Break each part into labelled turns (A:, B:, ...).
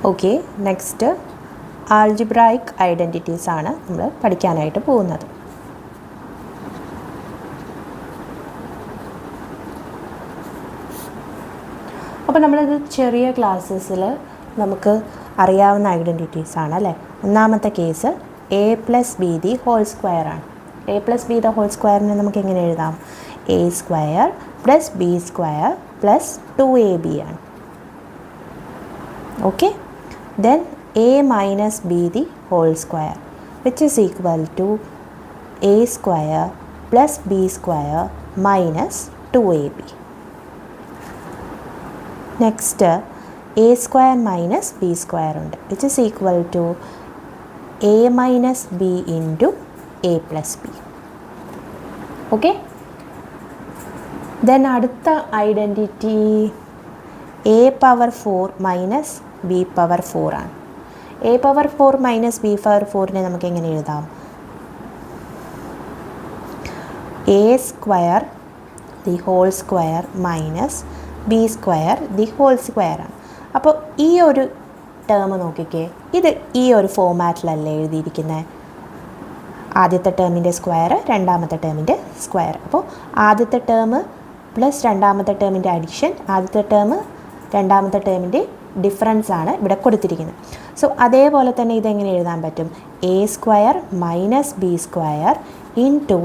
A: Okay, next algebraic identities ആണ് നമ്മൾ പഠിക്കാനായിട്ട് പോകുന്നത്. അപ്പോൾ നമ്മളിത് ചെറിയ ക്ലാസ്സസിൽ നമുക്ക് അറിയാവുന്ന ഐഡൻറ്റിറ്റീസ് ആണ് അല്ലേ. ഒന്നാമത്തെ case a plus b the whole square ആണ്. A plus b the whole സ്ക്വയറിനെ നമുക്ക് എങ്ങനെ എഴുതാം? A square plus B square plus 2ab ആണ്. Okay, then a minus b the whole square which is equal to a square plus b square minus 2ab. Next a square minus b square ഉണ്ട് which is equal to a minus b into a plus b. Okay, then അടുത്ത identity a power 4 minus b power 4 ആണ്. A power 4 minus b power 4നെ നമുക്ക് എങ്ങനെ എഴുതാം? A square the whole square minus b square the whole square ആണ്. അപ്പോൾ ഈ ഒരു ടേം നോക്കിക്കേ, ഇത് ഈ ഒരു ഫോമാറ്റിലല്ലേ എഴുതിയിരിക്കുന്നത്. ആദ്യത്തെ ടേമിൻ്റെ സ്ക്വയർ, രണ്ടാമത്തെ ടേമിൻ്റെ സ്ക്വയർ. അപ്പോൾ ആദ്യത്തെ ടേം പ്ലസ് രണ്ടാമത്തെ ടേമിൻ്റെ അഡിഷൻ, ആദ്യത്തെ ടേം രണ്ടാമത്തെ ടേമിൻ്റെ ഡിഫറൻസ് ആണ് ഇവിടെ കൊടുത്തിരിക്കുന്നത്. സോ അതേപോലെ തന്നെ ഇതെങ്ങനെ എഴുതാൻ പറ്റും? A square minus b square into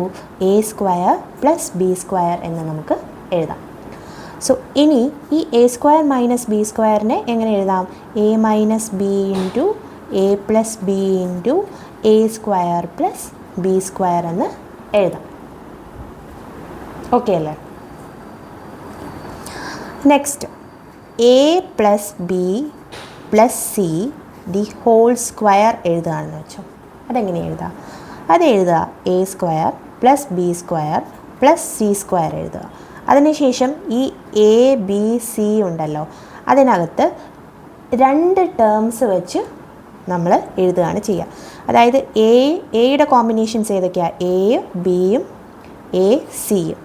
A: a square plus B square എന്ന് നമുക്ക് എഴുതാം. സോ ഇനി ഈ എ സ്ക്വയർ മൈനസ് ബി സ്ക്വയറിനെ എങ്ങനെ എഴുതാം? A minus b into a plus b into A square plus B square എന്ന് എഴുതാം. ഓക്കെ അല്ലേ? Next a plus B plus c the whole square എഴുതുകയാണെന്ന് വെച്ചോ. അതെങ്ങനെ എഴുതുക? അത് എഴുതുക a square plus B square plus C square എഴുതുക. അതിനുശേഷം ഈ എ ബി സി ഉണ്ടല്ലോ, അതിനകത്ത് രണ്ട് ടേംസ് വെച്ച് നമ്മൾ എഴുതുകയാണ് ചെയ്യുക. അതായത് എയുടെ കോമ്പിനേഷൻസ് ഏതൊക്കെയാണ്? എയും ബിയും എ സിയും,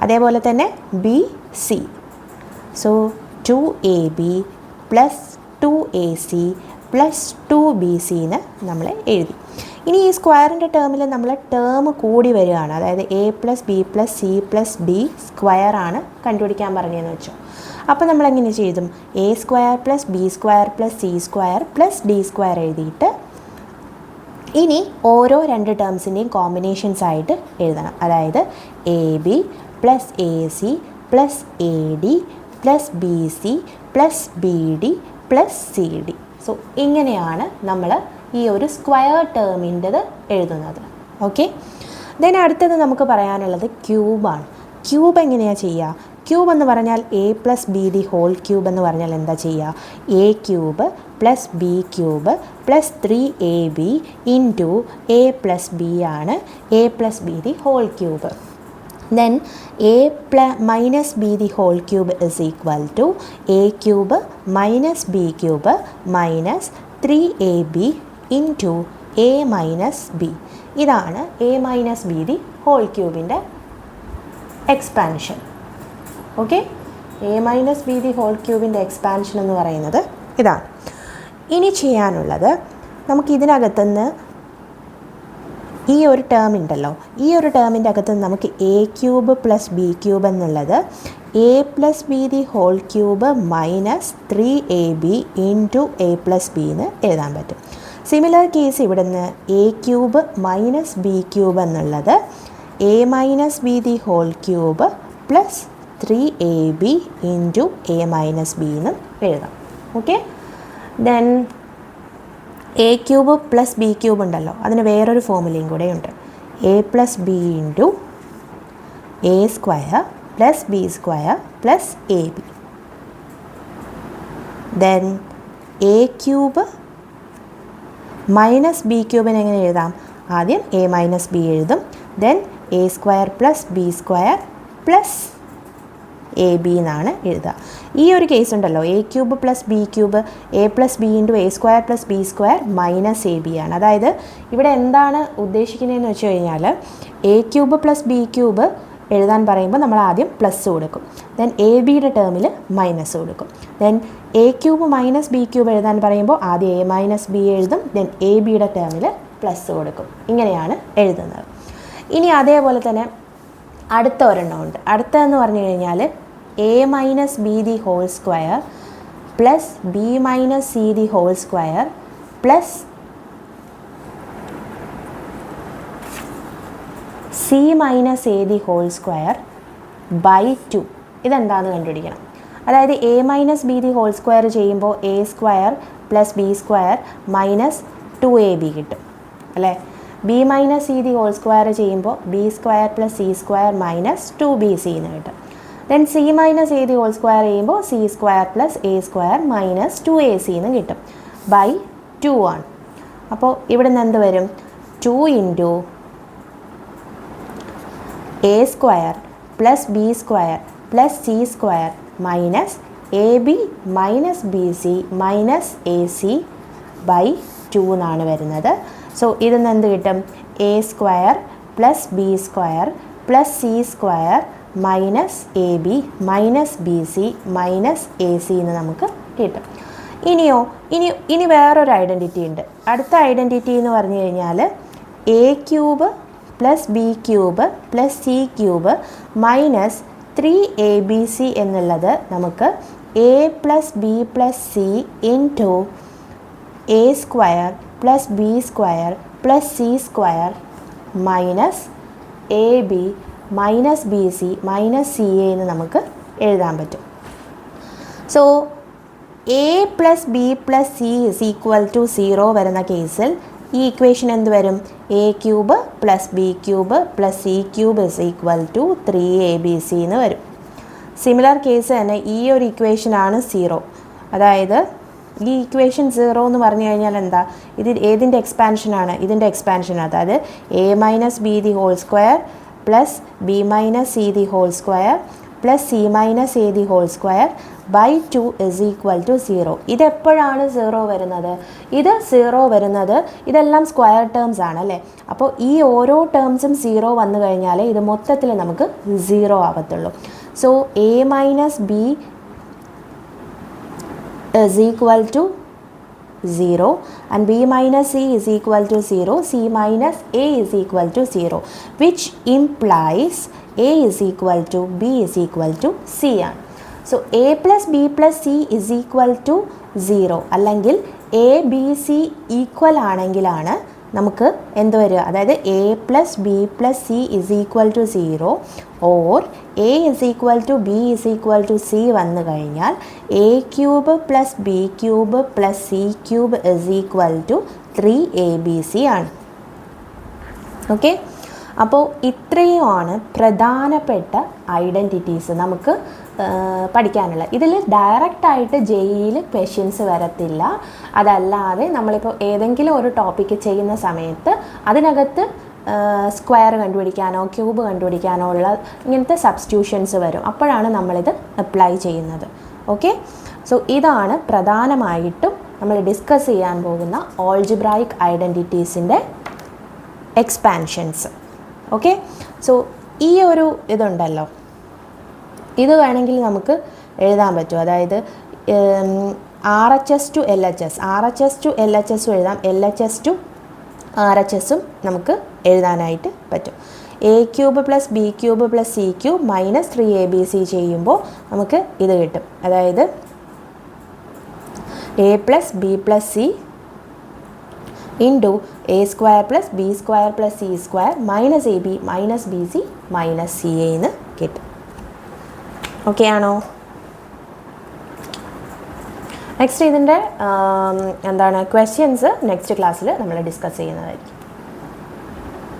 A: അതേപോലെ തന്നെ B C. So 2ab plus 2ac plus 2bc എന്ന് നമ്മൾ എഴുതി. ഇനി ഈ സ്ക്വയറിൻ്റെ ടേമിൽ നമ്മൾ ടേം കൂടി വരികയാണ്. അതായത് A plus B plus C plus D square ആണ് കണ്ടുപിടിക്കാൻ പറഞ്ഞതെന്ന് വെച്ചോ. അപ്പോൾ നമ്മൾ എങ്ങനെ ചെയ്തും? A square plus B square plus C square plus D square എഴുതിയിട്ട് ഇനി ഓരോ രണ്ട് ടേംസിൻ്റെയും കോമ്പിനേഷൻസ് ആയിട്ട് എഴുതണം. അതായത് A B plus A C plus A D plus B C plus B D plus C D. So ഇങ്ങനെയാണ് നമ്മൾ ഈ ഒരു സ്ക്വയർ ടേമിൻ്റെത് എഴുതുന്നത്. ഓക്കെ, ദെൻ അടുത്തത് നമുക്ക് പറയാനുള്ളത് ക്യൂബാണ്. ക്യൂബ് എങ്ങനെയാണ് ചെയ്യുക? ക്യൂബ് എന്ന് പറഞ്ഞാൽ a plus b the whole cube എന്ന് പറഞ്ഞാൽ എന്താ ചെയ്യുക? A cube plus B cube plus 3ab into a plus b ആണ് a plus b the whole cube. Then a minus b the whole cube is equal to a cube minus b cube minus 3ab into a minus b. ഇതാണ് a minus b the whole cube-ൻ്റെ expansion. Okay, a minus b the whole cube-ൻ്റെ expansion എന്ന് പറയുന്നത് ഇതാണ്. ഇനി ചെയ്യാനുള്ളത് നമുക്ക് ഇതിനകത്തുനിന്ന് ഈ ഒരു ടേം ഉണ്ടല്ലോ, ഈ ഒരു ടേമിൻ്റെ അകത്ത് നമുക്ക് a cube plus B cube എന്നുള്ളത് a plus b the whole cube minus 3ab into a plus b എന്ന് എഴുതാൻ പറ്റും. സിമിലർ കേസ് ഇവിടെ നിന്ന് a cube minus b cube എന്നുള്ളത് a minus B the whole cube plus 3ab into a minus b എന്ന് എഴുതാം. Okay, then a cube plus B cube ഉണ്ടല്ലോ, അതിന് വേറൊരു ഫോമുലയും കൂടെ ഉണ്ട്. A plus b into A square plus B square plus a b. Then a cube minus b ക്യൂബിന് എങ്ങനെ എഴുതാം? ആദ്യം എ മൈനസ് ബി എഴുതും, then a square plus B square plus a b എന്നാണ് എഴുതുക. ഈ ഒരു കേസ് ഉണ്ടല്ലോ, a cube plus B cube a plus b into A square plus B square minus A b ആണ്. അതായത് ഇവിടെ എന്താണ് ഉദ്ദേശിക്കുന്നതെന്ന് വെച്ച് കഴിഞ്ഞാൽ A cube plus B cube എഴുതാൻ പറയുമ്പോൾ നമ്മൾ ആദ്യം പ്ലസ് കൊടുക്കും. ദെൻ എ ബിയുടെ ടേമിൽ മൈനസ് കൊടുക്കും. Then a cube minus b cube എഴുതാൻ പറയുമ്പോൾ ആദ്യം എ മൈനസ് ബി എഴുതും. ദെൻ എ ബിയുടെ ടേമിൽ പ്ലസ് കൊടുക്കും. ഇങ്ങനെയാണ് എഴുതുന്നത്. ഇനി അതേപോലെ തന്നെ അടുത്ത ഒരെണ്ണമുണ്ട്. അടുത്തതെന്ന് പറഞ്ഞു കഴിഞ്ഞാൽ a minus B the whole square plus B minus C the whole square plus C minus A the whole square by 2. ഇതെന്താണെന്ന് കണ്ടുപിടിക്കണം. അതായത് A minus B the whole square ചെയ്യുമ്പോൾ a square plus B square minus 2ab കിട്ടും അല്ലേ. B minus C the whole square ചെയ്യുമ്പോൾ b square plus C square minus 2bc എന്ന് കിട്ടും. Then c minus A the whole square ചെയ്യുമ്പോൾ C square plus A square minus 2ac എന്ന് കിട്ടും. By 2 ആണ്. അപ്പോൾ ഇവിടെ നിന്ന് എന്ത് വരും? 2 into A square plus B square plus C square minus A B minus B C minus A C by 2 എന്നാണ് വരുന്നത്. സോ ഇതിൽ നിന്ന് എന്ത് കിട്ടും? A square plus B square plus C square minus A B minus B C minus A C എന്ന് നമുക്ക് കിട്ടും. ഇനി വേറൊരു ഐഡൻറ്റിറ്റി ഉണ്ട്. അടുത്ത ഐഡൻറ്റിറ്റി എന്ന് പറഞ്ഞു കഴിഞ്ഞാൽ A cube plus B cube plus C cube minus 3abc എന്നുള്ളത് നമുക്ക് A plus B plus C into A square plus B square plus C square minus A B minus B C minus C A എന്ന് നമുക്ക് എഴുതാൻ പറ്റും. So A plus B plus C is equal to 0 വരുന്ന കേസിൽ ഈ equation എന്ത് വരും? A cube plus B cube plus C cube is equal to 3abc എന്ന് വരും. സിമിലർ കേസ് തന്നെ ഈ ഒരു ഇക്വേഷനാണ് 0. അതായത് ഈ ഇക്വേഷൻ 0 എന്ന് പറഞ്ഞു കഴിഞ്ഞാൽ എന്താ? ഇത് ഏതിൻ്റെ എക്സ്പാൻഷനാണ്? ഇതിൻ്റെ എക്സ്പാൻഷൻ. അതായത് A minus B the whole square plus B minus C the whole square plus C minus A the whole square by 2 is equal to 0. ഇതെപ്പോഴാണ് 0 വരുന്നത്? ഇത് 0 വരുന്നത് ഇതെല്ലാം സ്ക്വയർ ടേംസ് ആണ് അല്ലേ. അപ്പോൾ ഈ ഓരോ ടേംസും 0 വന്നു കഴിഞ്ഞാൽ ഇത് മൊത്തത്തിൽ നമുക്ക് 0 ആവത്തുള്ളൂ. So a minus b is equal to 0 and b minus c is equal to 0, c minus a is equal to 0, which implies a is equal to b is equal to c ആണ്. So a plus b plus c is equal to 0 അല്ലെങ്കിൽ a b c equal ആണെങ്കിലാണ് നമുക്ക് എന്ത് വരിക? അതായത് A plus B plus C is equal to 0 or A is equal to B is equal to C വന്നു കഴിഞ്ഞാൽ A cube plus B cube plus C cube is equal to 3abc ആണ്. Okay, അപ്പോൾ ഇത്രയുമാണ് പ്രധാനപ്പെട്ട identities നമുക്ക് പഠിക്കാനുള്ള. ഇതിൽ ഡയറക്റ്റായിട്ട് ജെഇയിൽ ക്വസ്റ്റ്യൻസ് വരത്തില്ല. അതല്ലാതെ നമ്മളിപ്പോൾ ഏതെങ്കിലും ഒരു ടോപ്പിക്ക് ചെയ്യുന്ന സമയത്ത് അതിനകത്ത് സ്ക്വയർ കണ്ടുപിടിക്കാനോ ക്യൂബ് കണ്ടുപിടിക്കാനോ ഉള്ള ഇങ്ങനത്തെ സബ്സ്റ്റിറ്റ്യൂഷൻസ് വരും. അപ്പോഴാണ് നമ്മളിത് അപ്ലൈ ചെയ്യുന്നത്. ഓക്കെ, സോ ഇതാണ് പ്രധാനമായിട്ടും നമ്മൾ ഡിസ്കസ് ചെയ്യാൻ പോകുന്ന ഓൾജിബ്രായിക് ഐഡൻറ്റിറ്റീസിൻ്റെ എക്സ്പാൻഷൻസ്. ഓക്കെ, സോ ഈ ഒരു ഇതുണ്ടല്ലോ, ഇത് വേണമെങ്കിൽ നമുക്ക് എഴുതാൻ പറ്റും. അതായത് RHS to LHS, RHS to LHS എഴുതാം, LHS to RHS നമുക്ക് എഴുതാനായിട്ട് പറ്റും. A cube plus B cube plus C cube minus 3abc ചെയ്യുമ്പോൾ നമുക്ക് ഇത് കിട്ടും. അതായത് A plus B plus C into A square plus B square plus C square minus A B minus B C minus C A എന്ന് കിട്ടും. Okay ആണോ? Next ഇതിൻ്റെ എന്താണ് ക്വസ്റ്റ്യൻസ് നെക്സ്റ്റ് ക്ലാസ്സിൽ നമ്മൾ ഡിസ്കസ് ചെയ്യുന്നതായിരിക്കും.